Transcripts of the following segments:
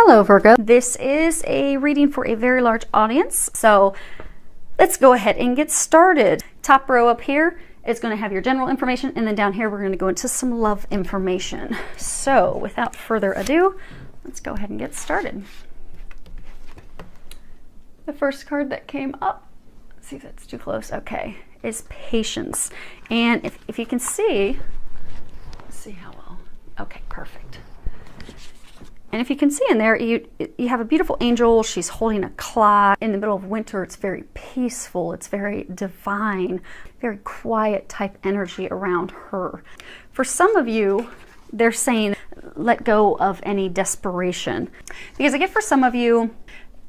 Hello Virgo. This is a reading for a very large audience, so let's go ahead and get started. Top row up here is going to have your general information, and then down here we're going to go into some love information. So without further ado, let's go ahead and get started. The first card that came up, let's see if that's too close, okay, is patience. And if you can see, let's see how well, okay, perfect. And if you can see in there, you have a beautiful angel. She's holding a clock. In the middle of winter, it's very peaceful. It's very divine, very quiet type energy around her. For some of you, they're saying, let go of any desperation. Because I get for some of you,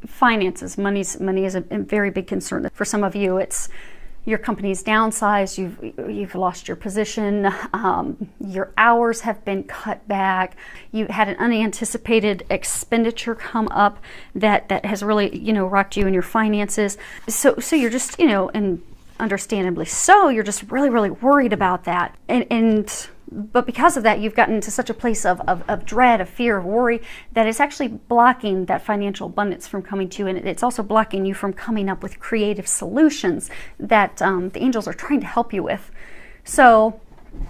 finances, money is a very big concern. For some of you, it's your company's downsized, you've lost your position, your hours have been cut back, you had an unanticipated expenditure come up that has really, rocked you in your finances. So you're just, and understandably so, you're just really, really worried about that. But because of that, you've gotten to such a place of dread, of fear, of worry, that it's actually blocking that financial abundance from coming to you, and it's also blocking you from coming up with creative solutions that the angels are trying to help you with. So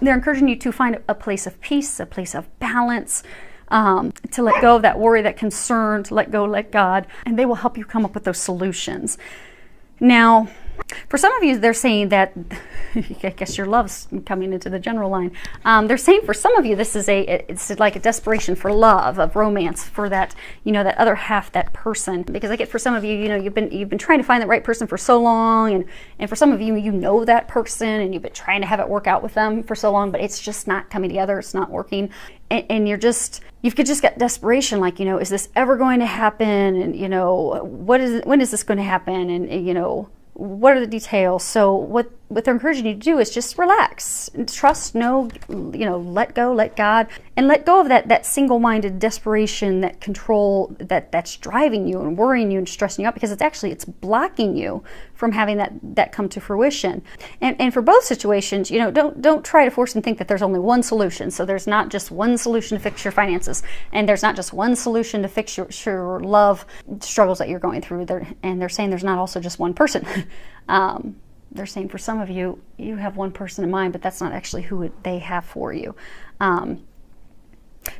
they're encouraging you to find a place of peace, a place of balance, to let go of that worry, that concern, to let go, let God, and they will help you come up with those solutions. Now, for some of you, they're saying that, I guess your love's coming into the general line. They're saying for some of you, it's like a desperation for love, of romance, for that, that other half, that person. Because I get for some of you, you've been trying to find the right person for so long, and for some of you, you know that person, and you've been trying to have it work out with them for so long, but it's just not coming together. It's not working, and you've just got desperation, like, is this ever going to happen? And when is this going to happen? And what are the details? So what they're encouraging you to do is just relax, trust, let go, let God, and let go of that single-minded desperation, that control that's driving you and worrying you and stressing you out, because it's blocking you from having that come to fruition. And for both situations, don't try to force and think that there's only one solution. So there's not just one solution to fix your finances, and there's not just one solution to fix your love struggles that you're going through. They're saying there's not also just one person. They're saying for some of you, you have one person in mind, but that's not actually who they have for you.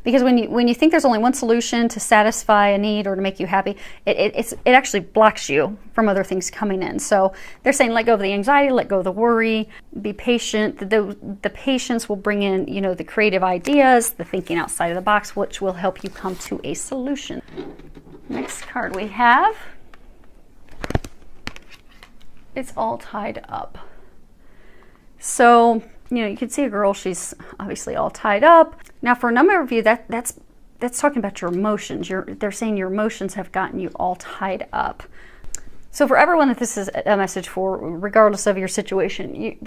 Because when you think there's only one solution to satisfy a need or to make you happy, it actually blocks you from other things coming in. So they're saying let go of the anxiety, let go of the worry, be patient. The patience will bring in, the creative ideas, the thinking outside of the box, which will help you come to a solution. Next card we have, it's all tied up. So, you can see a girl, she's obviously all tied up. Now, for a number of you, that's talking about your emotions. They're saying your emotions have gotten you all tied up. So for everyone that this is a message for, regardless of your situation,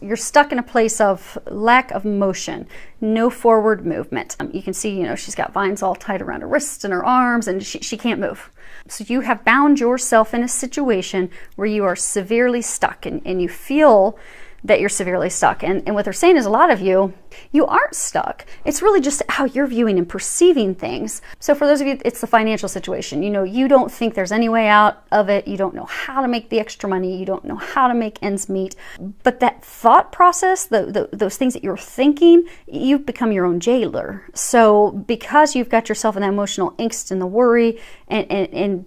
you're stuck in a place of lack of motion, no forward movement. You can see, she's got vines all tied around her wrists and her arms, and she can't move. So you have bound yourself in a situation where you are severely stuck, and you feel that you're severely stuck. And what they're saying is a lot of you aren't stuck. It's really just how you're viewing and perceiving things. So for those of you, it's the financial situation. You don't think there's any way out of it. You don't know how to make the extra money. You don't know how to make ends meet. But that thought process, those things that you're thinking, you've become your own jailer. So because you've got yourself in that emotional angst and the worry and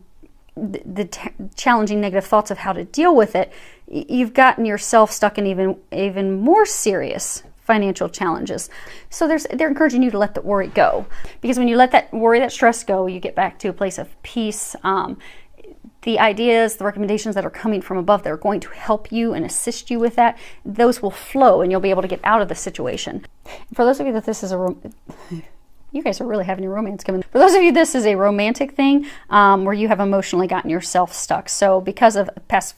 the challenging negative thoughts of how to deal with it, you've gotten yourself stuck in even more serious financial challenges. So they're encouraging you to let the worry go, because when you let that worry, that stress go, you get back to a place of peace. The ideas, the recommendations that are coming from above that are going to help you and assist you with that, those will flow, and you'll be able to get out of the situation. For those of you that this is you guys are really having your romance coming. For those of you, this is a romantic thing where you have emotionally gotten yourself stuck. So because of past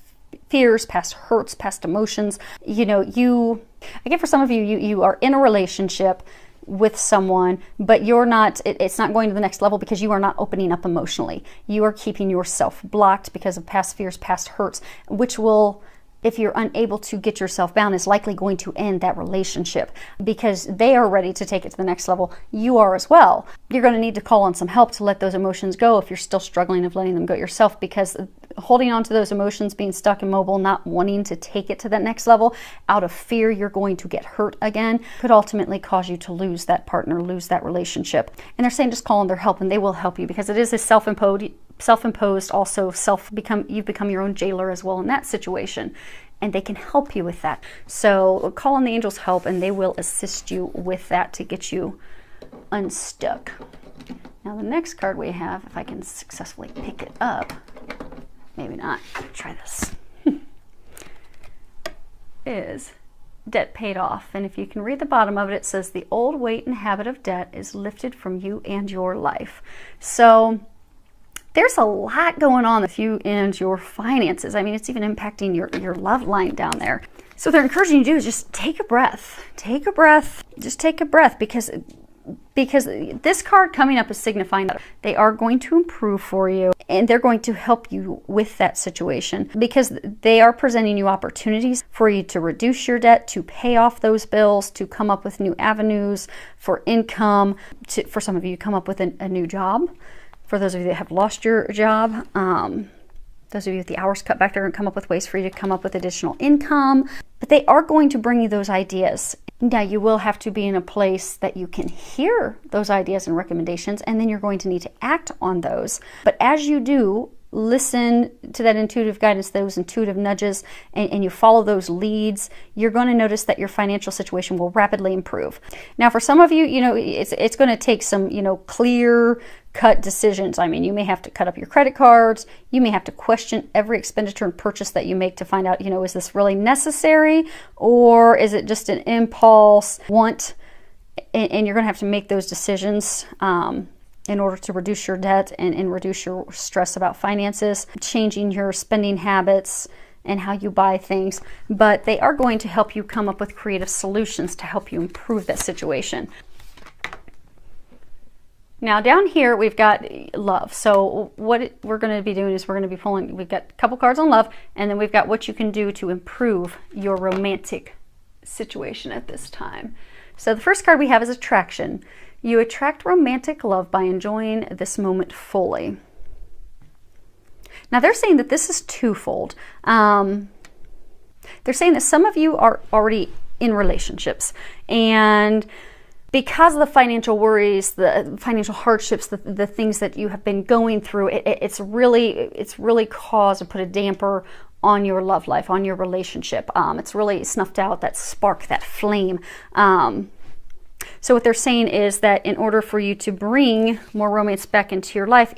fears, past hurts, past emotions, I get for some of you, you are in a relationship with someone, but it's not going to the next level because you are not opening up emotionally. You are keeping yourself blocked because of past fears, past hurts, which will if you're unable to get yourself bound, is likely going to end that relationship, because they are ready to take it to the next level. You are as well. You're going to need to call on some help to let those emotions go if you're still struggling of letting them go yourself, because holding on to those emotions, being stuck immobile, not wanting to take it to that next level out of fear you're going to get hurt again, could ultimately cause you to lose that partner, lose that relationship. And they're saying just call on their help, and they will help you, because it is a self-imposed, also you've become your own jailer as well in that situation, and they can help you with that. So call on the angels' help, and they will assist you with that to get you unstuck. Now the next card we have, if I can successfully pick it up, maybe not, try this, is debt paid off. And if you can read the bottom of it, it says the old weight and habit of debt is lifted from you and your life. So there's a lot going on with you and your finances. I mean, it's even impacting your love line down there. So what they're encouraging you to do is just take a breath. Take a breath. Just take a breath, because this card coming up is signifying that they are going to improve for you, and they're going to help you with that situation, because they are presenting you opportunities for you to reduce your debt, to pay off those bills, to come up with new avenues for income, for some of you, come up with a new job. For those of you that have lost your job, those of you with the hours cut back, they're going to come up with ways for you to come up with additional income. But they are going to bring you those ideas. Now, you will have to be in a place that you can hear those ideas and recommendations, and then you're going to need to act on those. But as you do, listen to that intuitive guidance, those intuitive nudges, and you follow those leads, you're going to notice that your financial situation will rapidly improve. Now, for some of you, it's going to take some, clear cut decisions. I mean, you may have to cut up your credit cards. You may have to question every expenditure and purchase that you make to find out, is this really necessary, or is it just an impulse want? And you're going to have to make those decisions in order to reduce your debt and reduce your stress about finances, changing your spending habits and how you buy things. But they are going to help you come up with creative solutions to help you improve that situation. Now down here we've got love. So what we're going to be doing is we're going to be pulling, we've got a couple cards on love, and then we've got what you can do to improve your romantic situation at this time. So the first card we have is attraction. You attract romantic love by enjoying this moment fully. Now they're saying that this is twofold. They're saying that some of you are already in relationships, and because of the financial worries, the financial hardships, the things that you have been going through, it's really caused or put a damper on your love life, on your relationship. It's really snuffed out that spark, that flame. So what they're saying is that in order for you to bring more romance back into your life,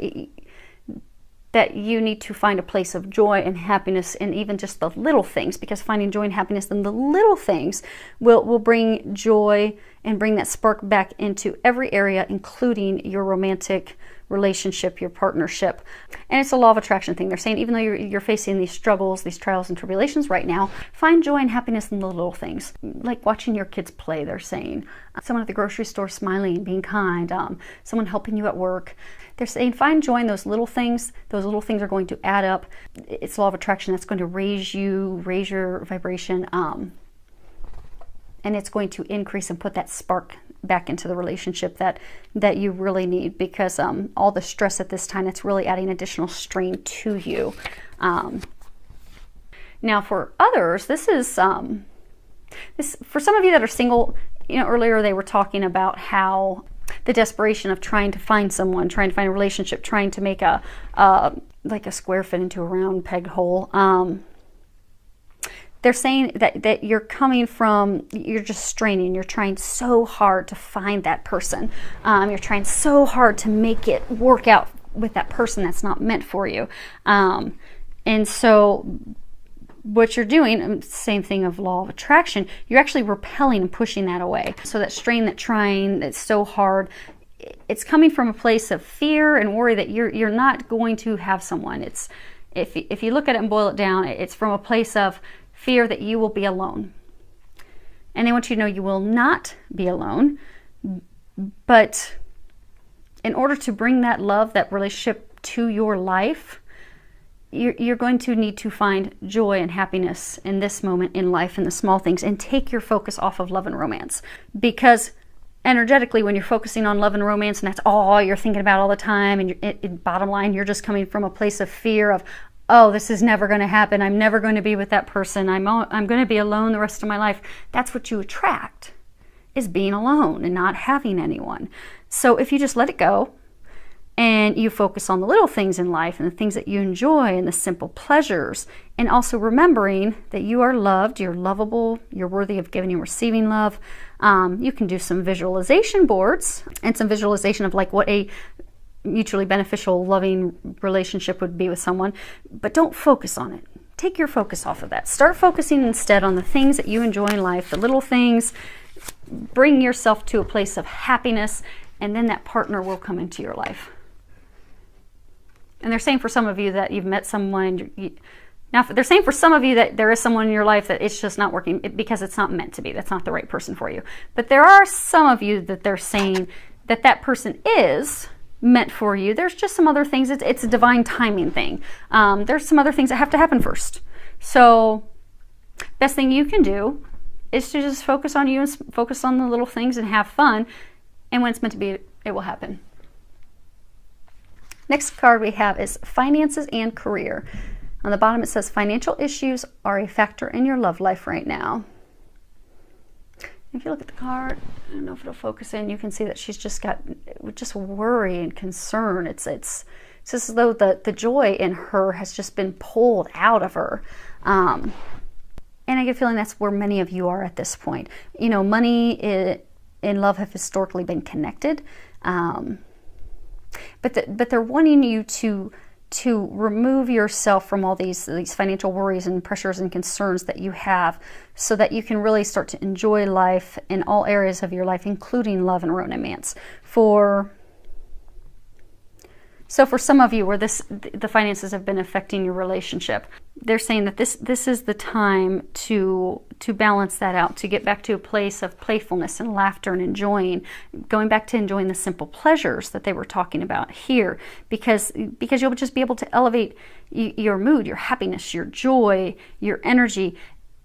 that you need to find a place of joy and happiness in even just the little things, because finding joy and happiness in the little things will bring joy and bring that spark back into every area, including your romantic relationship, your partnership. And it's a law of attraction thing. They're saying even though you're facing these struggles, these trials and tribulations right now, find joy and happiness in the little things, like watching your kids play. They're saying someone at the grocery store smiling, being kind, someone helping you at work. They're saying find joy in those little things. Those little things are going to add up. It's law of attraction. That's going to raise your vibration, and it's going to increase and put that spark back into the relationship that you really need, because all the stress at this time, it's really adding additional strain to you. Now for others, this is for some of you that are single. Earlier they were talking about how the desperation of trying to find someone, trying to find a relationship, trying to make like a square fit into a round peg hole. They're saying that you're coming from, you're just straining, you're trying so hard to find that person. You're trying so hard to make it work out with that person that's not meant for you. And so what you're doing, same thing of law of attraction, you're actually repelling and pushing that away. So that strain, that trying, that's so hard, it's coming from a place of fear and worry that you're not going to have someone. It's if you look at it and boil it down, it's from a place of fear that you will be alone. And they want you to know you will not be alone. But in order to bring that love, that relationship to your life, you're going to need to find joy and happiness in this moment in life, in the small things, and take your focus off of love and romance. Because energetically, when you're focusing on love and romance, and that's all you're thinking about all the time, and bottom line, you're just coming from a place of fear of, oh, this is never going to happen. I'm never going to be with that person. I'm going to be alone the rest of my life. That's what you attract, is being alone and not having anyone. So if you just let it go, and you focus on the little things in life and the things that you enjoy and the simple pleasures, and also remembering that you are loved, you're lovable, you're worthy of giving and receiving love. You can do some visualization boards and some visualization of like what a mutually beneficial, loving relationship would be with someone, but don't focus on it. Take your focus off of that. Start focusing instead on the things that you enjoy in life, the little things. Bring yourself to a place of happiness, and then that partner will come into your life. And they're saying for some of you that you've met someone, now they're saying for some of you that there is someone in your life that it's just not working because it's not meant to be. That's not the right person for you. But there are some of you that they're saying that that person is meant for you. There's just some other things. It's a divine timing thing. There's some other things that have to happen first. So best thing you can do is to just focus on you and focus on the little things and have fun. And when it's meant to be, it will happen. Next card we have is finances and career. On the bottom it says financial issues are a factor in your love life right now. If you look at the card, I don't know if it'll focus in, you can see that she's just got just worry and concern. It's as though the joy in her has just been pulled out of her. And I get a feeling that's where many of you are at this point. You know, money and love have historically been connected. But they're wanting you to remove yourself from all these financial worries and pressures and concerns that you have, so that you can really start to enjoy life in all areas of your life, including love and romance. So for some of you where the finances have been affecting your relationship, they're saying that this is the time to balance that out, to get back to a place of playfulness and laughter and going back to enjoying the simple pleasures that they were talking about here, because you'll just be able to elevate your mood, your happiness, your joy, your energy.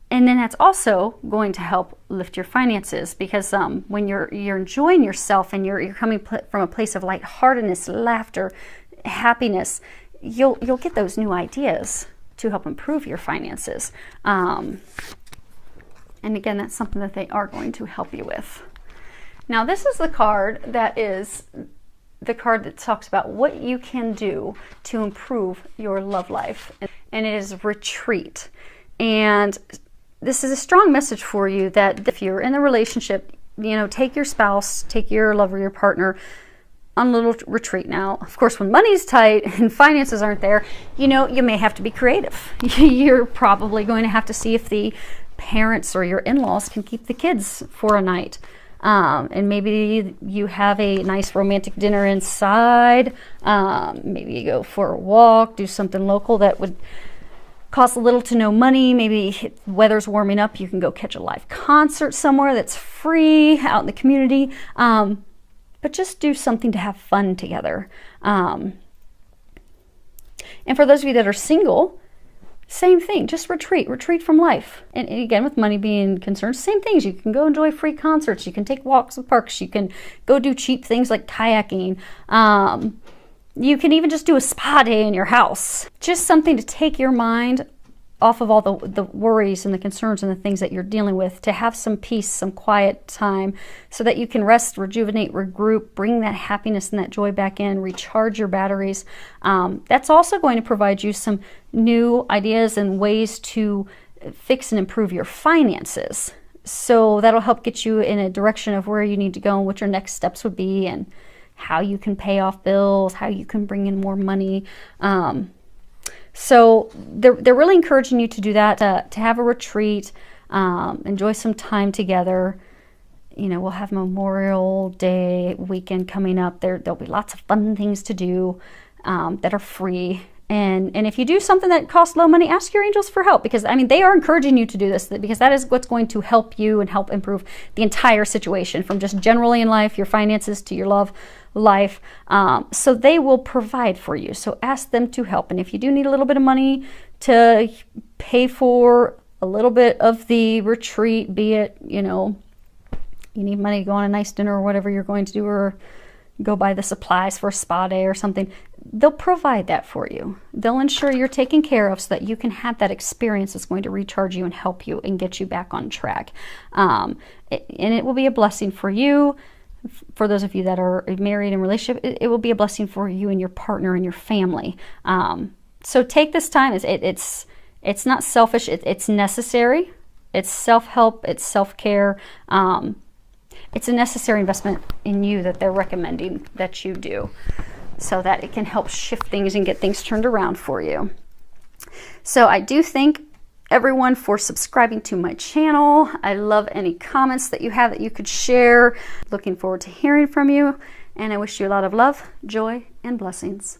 And then that's also going to help lift your finances, because when you're enjoying yourself and you're coming from a place of lightheartedness, laughter, happiness, you'll get those new ideas to help improve your finances. And again, that's something that they are going to help you with. Now, this is the card that is the card that talks about what you can do to improve your love life, and it is retreat. And this is a strong message for you that if you're in a relationship, take your spouse, take your lover, your partner on a little retreat. Now, of course, when money's tight and finances aren't there, you may have to be creative. You're probably going to have to see if the parents or your in-laws can keep the kids for a night. And maybe you have a nice romantic dinner inside. Maybe you go for a walk, do something local that would cost a little to no money. Maybe the weather's warming up, you can go catch a live concert somewhere that's free out in the community. But just do something to have fun together. And for those of you that are single, same thing, just retreat from life. And again, with money being concerned, same things. You can go enjoy free concerts. You can take walks in parks. You can go do cheap things like kayaking. You can even just do a spa day in your house. Just something to take your mind off of all the worries and the concerns and the things that you're dealing with, to have some peace, some quiet time, so that you can rest, rejuvenate, regroup, bring that happiness and that joy back in, recharge your batteries. That's also going to provide you some new ideas and ways to fix and improve your finances. So that'll help get you in a direction of where you need to go and what your next steps would be, and how you can pay off bills, how you can bring in more money. So they're really encouraging you to do that, to have a retreat, enjoy some time together. We'll have Memorial Day weekend coming up. There'll be lots of fun things to do that are free. And if you do something that costs low money, ask your angels for help, because I mean, they are encouraging you to do this, because that is what's going to help you and help improve the entire situation, from just generally in life, your finances, to your love life. So they will provide for you. So ask them to help. And if you do need a little bit of money to pay for a little bit of the retreat, be it, you know, you need money to go on a nice dinner or whatever you're going to do, or go buy the supplies for a spa day or something, they'll provide that for you. They'll ensure you're taken care of so that you can have that experience that's going to recharge you and help you and get you back on track. And it will be a blessing for you. For those of you that are married in relationship, it will be a blessing for you and your partner and your family. So take this time. It's not selfish. It's necessary. It's self-help. It's self-care. It's a necessary investment in you that they're recommending that you do, so that it can help shift things and get things turned around for you. So I do thank everyone for subscribing to my channel. I love any comments that you have that you could share. Looking forward to hearing from you, and I wish you a lot of love, joy, and blessings.